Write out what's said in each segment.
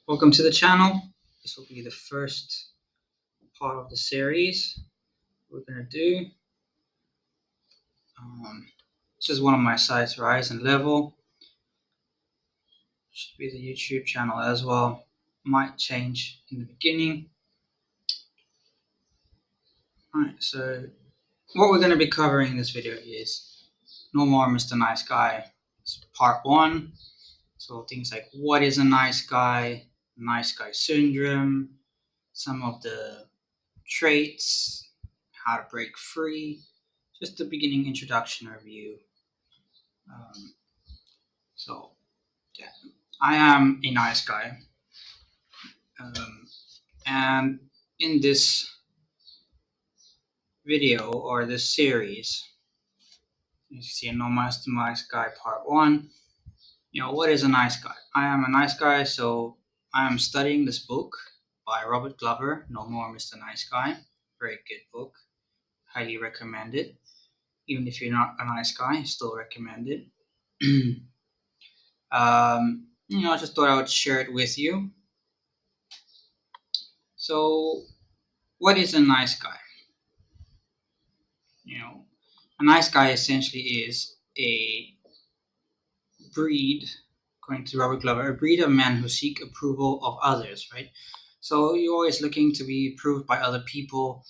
Welcome to the channel. This will be the first part of the series we're going to do. This is one of my sites, Rise and Level. Should be the YouTube channel as well. Might change in the beginning. Alright, so what we're going to be covering in this video is No More Mr. Nice Guy. It's part 1. So things like what is a nice guy syndrome, some of the traits, how to break free, just the beginning introduction review. So, yeah, I am a nice guy, and in this video or this series, you see No Master Nice Guy Part 1. What is a nice guy? I am a nice guy, so I am studying this book by Robert Glover, No More Mr. Nice Guy. Very good book. Highly recommend it. Even if you're not a nice guy, still recommend it. I just thought I would share it with you. So, what is a nice guy? A nice guy essentially is a breed, according to Robert Glover, a breed of men who seek approval of others, right? So you're always looking to be approved by other people,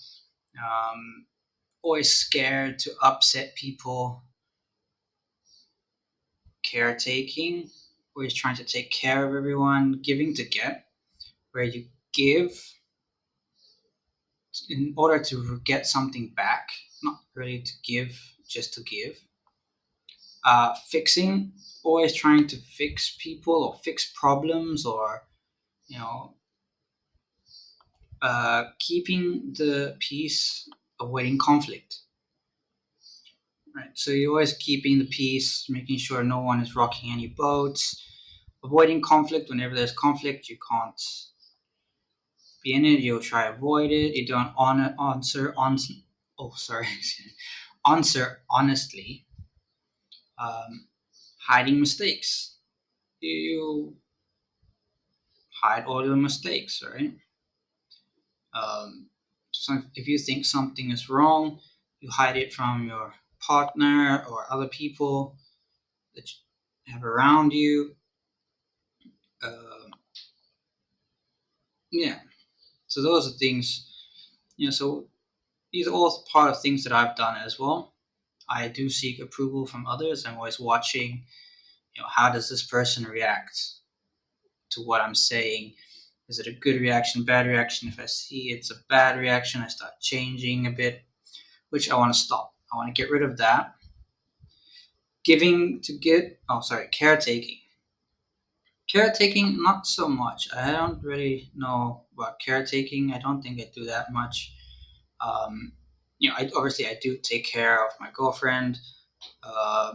always scared to upset people, caretaking, always trying to take care of everyone, giving to get, where you give in order to get something back, not really to give just to give. Fixing, always trying to fix people or fix problems, or keeping the peace, avoiding conflict. Right. So you're always keeping the peace, making sure no one is rocking any boats, avoiding conflict. Whenever there's conflict, you can't be in it. You'll try to avoid it. You don't answer honestly. Hiding mistakes. You hide all your mistakes, right? So if you think something is wrong, you hide it from your partner or other people that you have around you. Yeah. So those are things. So these are all part of things that I've done as well. I do seek approval from others. I'm always watching, how does this person react to what I'm saying? Is it a good reaction, bad reaction? If I see it's a bad reaction, I start changing a bit, which I want to stop. I want to get rid of that. Caretaking. Caretaking, not so much. I don't really know about caretaking. I don't think I do that much. I do take care of my girlfriend. I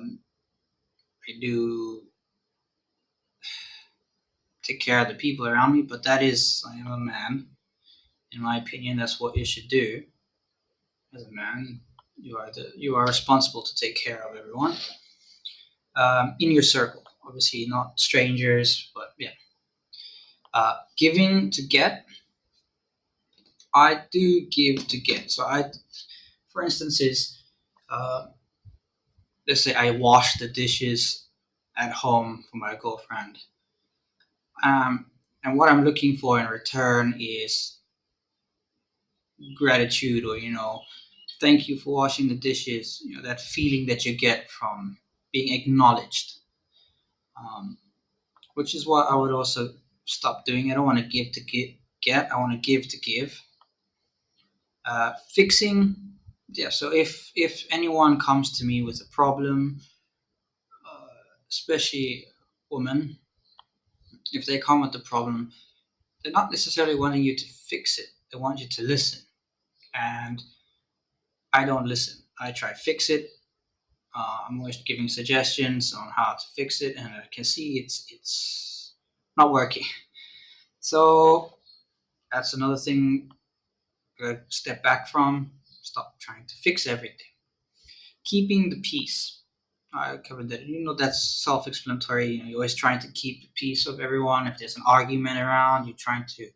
do take care of the people around me, but I am a man. In my opinion, that's what you should do. As a man, you are responsible to take care of everyone in your circle. Obviously, not strangers, but yeah. Giving to get. I do give to get. For instance, let's say I wash the dishes at home for my girlfriend, and what I'm looking for in return is gratitude, or thank you for washing the dishes. That feeling that you get from being acknowledged, which is what I would also stop doing. I don't want to give to get. I want to give to give. Fixing, yeah. So if anyone comes to me with a problem, especially women, if they come with a problem, they're not necessarily wanting you to fix it. They want you to listen, and I don't listen. I try to fix it. I'm always giving suggestions on how to fix it, and I can see it's not working. So that's another thing. Step back from. Stop trying to fix everything. Keeping the peace. I covered that. That's self-explanatory. You're always trying to keep the peace of everyone. If there's an argument around, you're trying to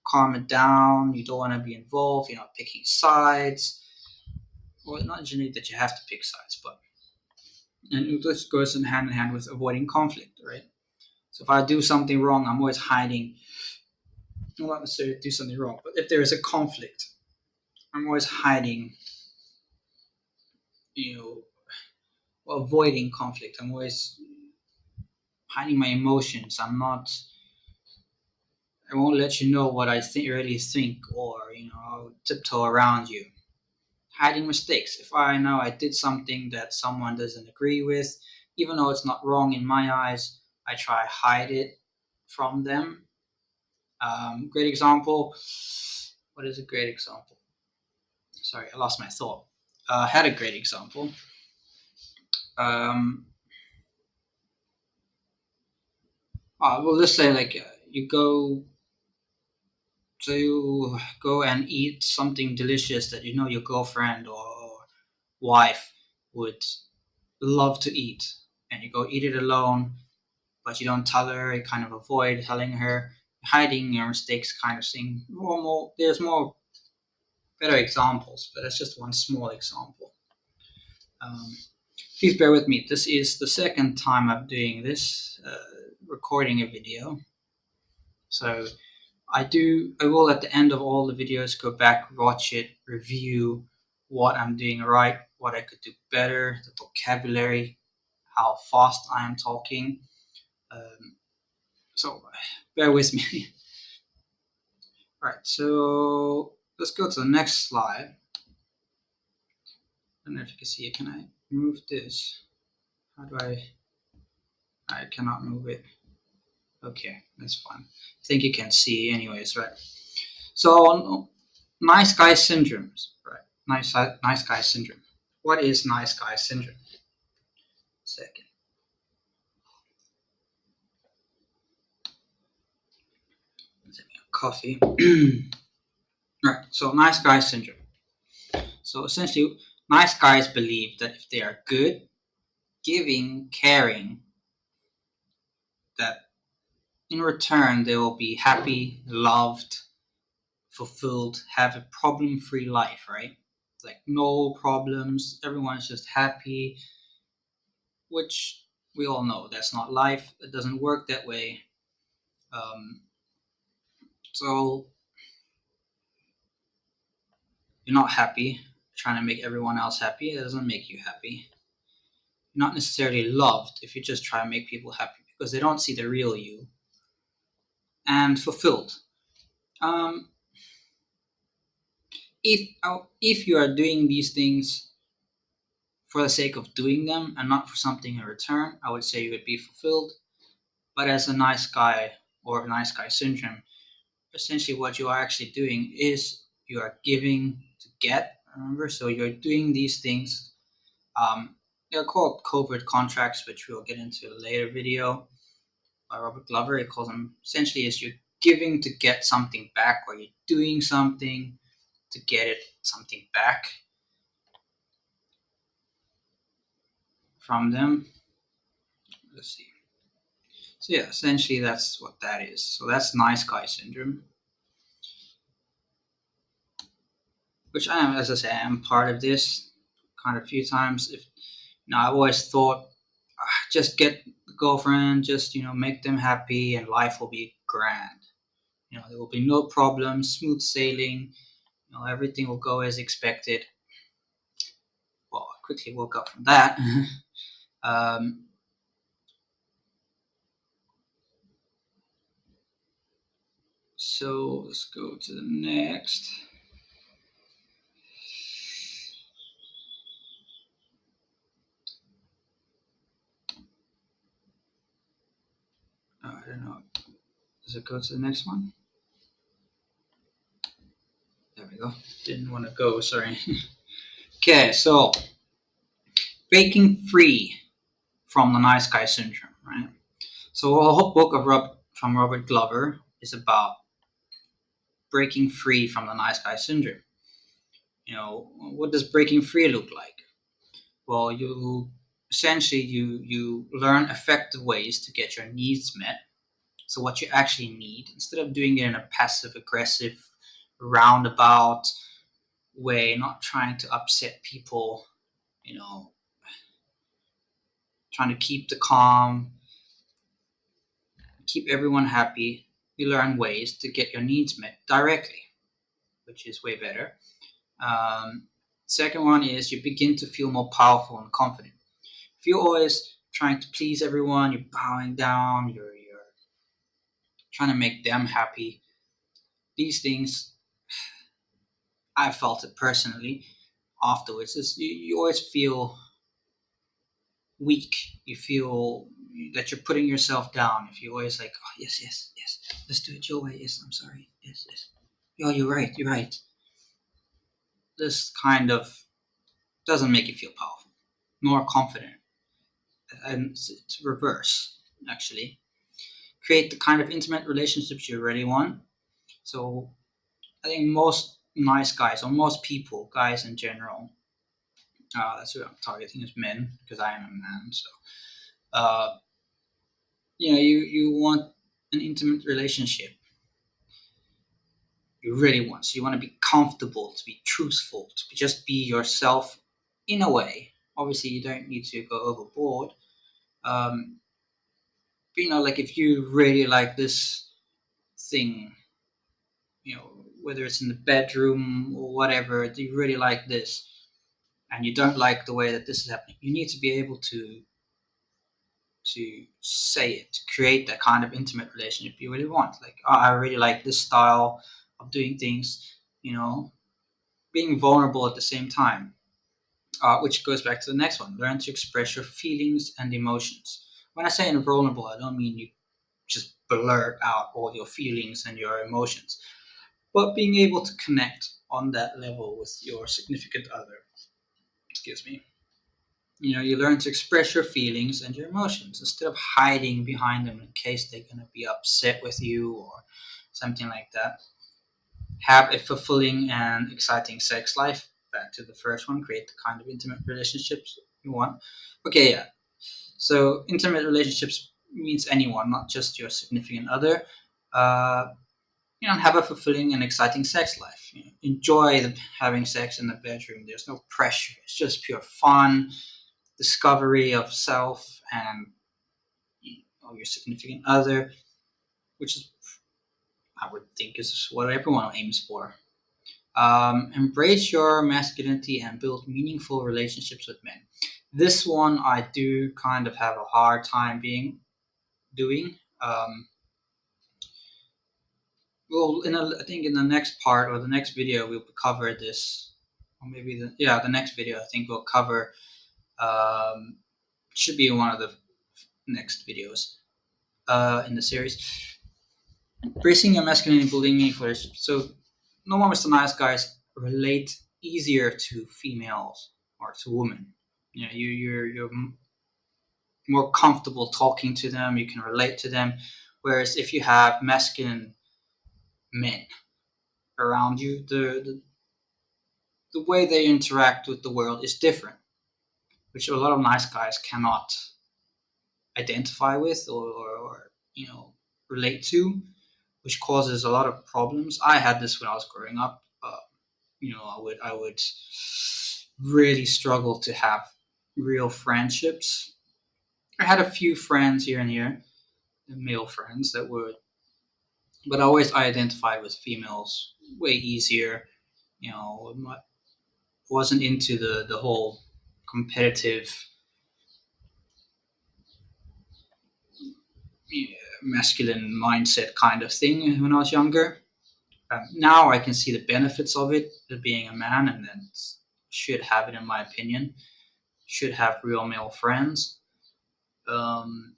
calm it down. You don't want to be involved. You're not picking sides. Well, not generally that you have to pick sides, but and this goes in hand with avoiding conflict, right? So if I do something wrong, I'm always hiding. Well, not necessarily do something wrong, but if there is a conflict, I'm always hiding. You know, avoiding conflict. I'm always hiding my emotions. I won't let you know what I really think, or I'll tiptoe around you. Hiding mistakes. If I know I did something that someone doesn't agree with, even though it's not wrong in my eyes, I try to hide it from them. Great example. What is a great example? Sorry, I lost my thought. Had a great example. Um, well, let's say like you go and eat something delicious that your girlfriend or wife would love to eat, and you go eat it alone, but you don't tell her. You kind of avoid telling her, hiding your mistakes, kind of thing. There's more better examples, but that's just one small example. Um, Please bear with me. This is the second time I'm doing this, recording a video. So I will at the end of all the videos go back, watch it, review what I'm doing right, what I could do better, the vocabulary, how fast I am talking. Um, so bear with me. Right, so let's go to the next slide. I don't know if you can see it. Can I move this? How do I cannot move it. Okay, that's fine. I think you can see anyways, right? So, nice guy syndrome, right? Nice guy syndrome. What is nice guy syndrome? Second. Let's have a coffee. Right, so nice guy syndrome. So essentially, nice guys believe that if they are good, giving, caring, that in return they will be happy, loved, fulfilled, have a problem-free life, right? Like no problems, everyone's just happy, which we all know that's not life. It doesn't work that way. Um, so you're not happy, trying to make everyone else happy. It doesn't make you happy. You're not necessarily loved if you just try to make people happy because they don't see the real you. And fulfilled. Um, if you are doing these things for the sake of doing them and not for something in return, I would say you would be fulfilled. But as a nice guy or a nice guy syndrome, essentially what you are actually doing is you are giving to get. Remember, so you're doing these things. They're called covert contracts, which we'll get into a later video by Robert Glover. He calls them essentially is you're giving to get something back, or you're doing something to get it something back from them. Let's see. So yeah, essentially that's what that is. So that's nice guy syndrome, which I am, as I say, I am part of this kind of a few times. If I've always thought, just get the girlfriend, just make them happy, and life will be grand. There will be no problems, smooth sailing. Everything will go as expected. Well, I quickly woke up from that. um, so let's go to the next. I don't know. Does it go to the next one? There we go. Didn't want to go. Sorry. Okay, so breaking free from the nice guy syndrome, right? So the whole book from Robert Glover is about breaking free from the nice guy syndrome. What does breaking free look like? Well, you essentially you learn effective ways to get your needs met. So what you actually need, instead of doing it in a passive aggressive roundabout way, not trying to upset people, you know, trying to keep the calm, keep everyone happy. You learn ways to get your needs met directly, which is way better. Second one is you begin to feel more powerful and confident. If you're always trying to please everyone, you're bowing down, you're trying to make them happy. These things, I felt it personally afterwards, is you always feel weak. You feel that you're putting yourself down. If you're always like, oh, yes, yes, yes, let's do it your way. Yes, I'm sorry. Yes, yes. Oh, you're right. You're right. This kind of doesn't make you feel powerful, nor confident. And it's reverse, actually. Create the kind of intimate relationships you really want. So I think most nice guys, or most people, guys in general, that's who I'm targeting is men because I am a man. So you want an intimate relationship. You really want. So you want to be comfortable, to be truthful, to just be yourself in a way. Obviously, you don't need to go overboard. Um, but, like if you really like this thing, whether it's in the bedroom or whatever, you really like this, and you don't like the way that this is happening, you need to be able to say it, to create that kind of intimate relationship you really want. Like, oh, I really like this style of doing things, you know, being vulnerable at the same time, which goes back to the next one. Learn to express your feelings and emotions. When I say invulnerable, I don't mean you just blurt out all your feelings and your emotions, but being able to connect on that level with your significant other. Excuse me. You learn to express your feelings and your emotions instead of hiding behind them in case they're going to be upset with you or something like that. Have a fulfilling and exciting sex life. Back to the first one, create the kind of intimate relationships you want. Okay, yeah. So, intimate relationships means anyone, not just your significant other. Uh, have a fulfilling and exciting sex life. Enjoy having sex in the bedroom. There's no pressure. It's just pure fun, discovery of self and your significant other, which is, I would think, is what everyone aims for. Embrace your masculinity and build meaningful relationships with men. This one I do kind of have a hard time being doing. Well, I think in the next part or the next video we'll cover this, or maybe the next video I think we'll cover. Um, should be one of the next videos in the series. Embracing your masculinity, bullying first. So, no more Mr. Nice Guys relate easier to females or to women. You're more comfortable talking to them. You can relate to them. Whereas if you have masculine men around you, the way they interact with the world is different, which a lot of nice guys cannot identify with or relate to, which causes a lot of problems. I had this when I was growing up. I would really struggle to have real friendships. I had a few friends here and here, male friends that would, but always I identified with females way easier. Wasn't into the whole competitive masculine mindset kind of thing when I was younger. Now I can see the benefits of it, of being a man, and then should have it in my opinion. Should have real male friends. Um,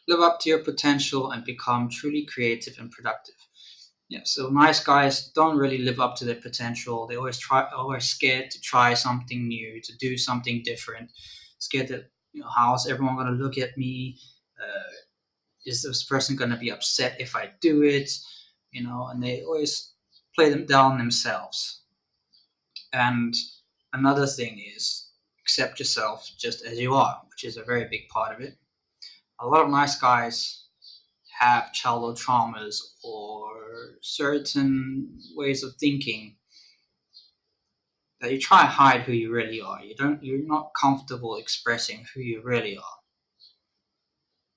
Live up to your potential and become truly creative and productive. Yeah, so nice guys don't really live up to their potential. They always scared to try something new, to do something different. Scared that how's everyone gonna look at me? Uh, is this person gonna be upset if I do it? And they always play them down themselves. And another thing is accept yourself just as you are, which is a very big part of it. A lot of nice guys have childhood traumas or certain ways of thinking that you try and hide who you really are. You're not comfortable expressing who you really are.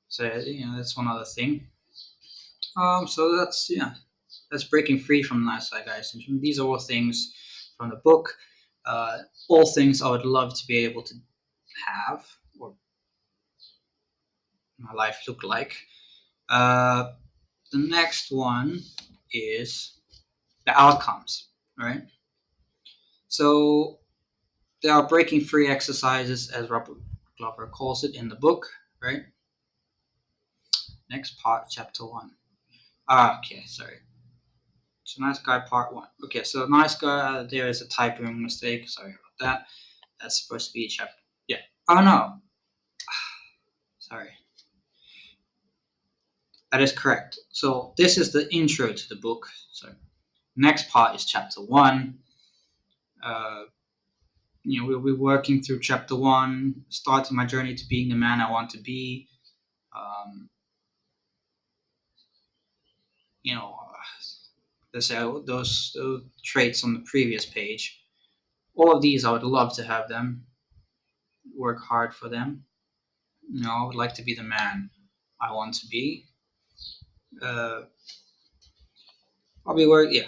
So that's one other thing. So that's breaking free from nice guys. And these are all things from the book. All things I would love to be able to have or my life look like. Uh, the next one is the outcomes, right? So there are breaking free exercises, as Robert Glover calls it in the book, right? Next part, chapter one. Okay, sorry. So nice guy part one. Okay, so nice guy. There is a typing mistake. Sorry about that. That's supposed to be chapter. Yeah. Oh no. Sorry. That is correct. So this is the intro to the book. So next part is chapter one. Uh, we'll be working through chapter one, starting my journey to being the man I want to be. Um, you know, let's say those traits on the previous page. All of these, I would love to have them. Work hard for them. I would like to be the man I want to be. Uh, I'll be work. Yeah,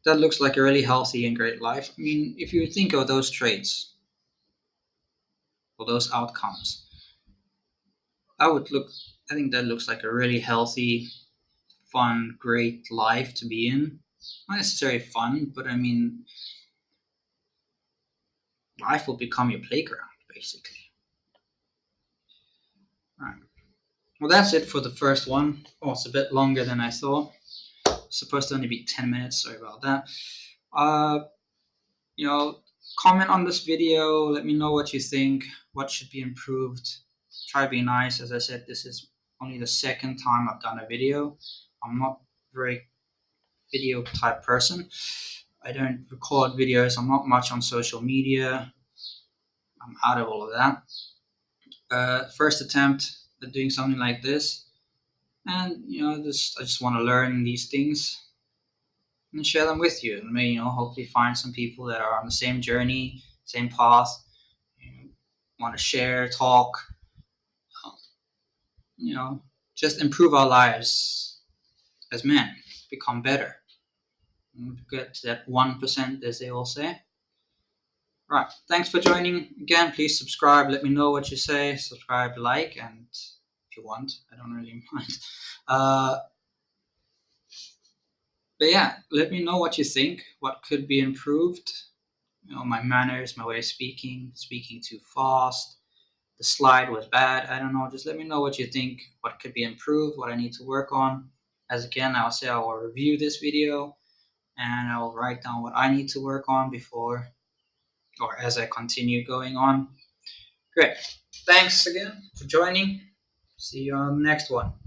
that looks like a really healthy and great life. I mean, if you think of those traits or those outcomes, I would look. I think that looks like a really healthy, fun, great life to be in. Not necessarily fun, but I mean, life will become your playground, basically. All right. Well, that's it for the first one. Oh, it's a bit longer than I thought. It's supposed to only be 10 minutes. Sorry about that. Uh, you know, comment on this video. Let me know what you think. What should be improved. Try to be nice. As I said, this is only the second time I've done a video. I'm not a very video type person. I don't record videos. I'm not much on social media. I'm out of all of that. First attempt at doing something like this, and I just want to learn these things and share them with you, and maybe hopefully find some people that are on the same journey, same path, want to share, talk, uh, you know, just improve our lives as men, become better, get to that 1%, as they all say. Right. Thanks for joining again. Please subscribe. Let me know what you say. Subscribe, like, and if you want, I don't really mind. Uh, but yeah, let me know what you think. What could be improved? My manners, my way of speaking too fast. The slide was bad. I don't know. Just let me know what you think. What could be improved? What I need to work on? As again, I'll say I will review this video and I will write down what I need to work on before or as I continue going on. Great. Thanks again for joining. See you on the next one.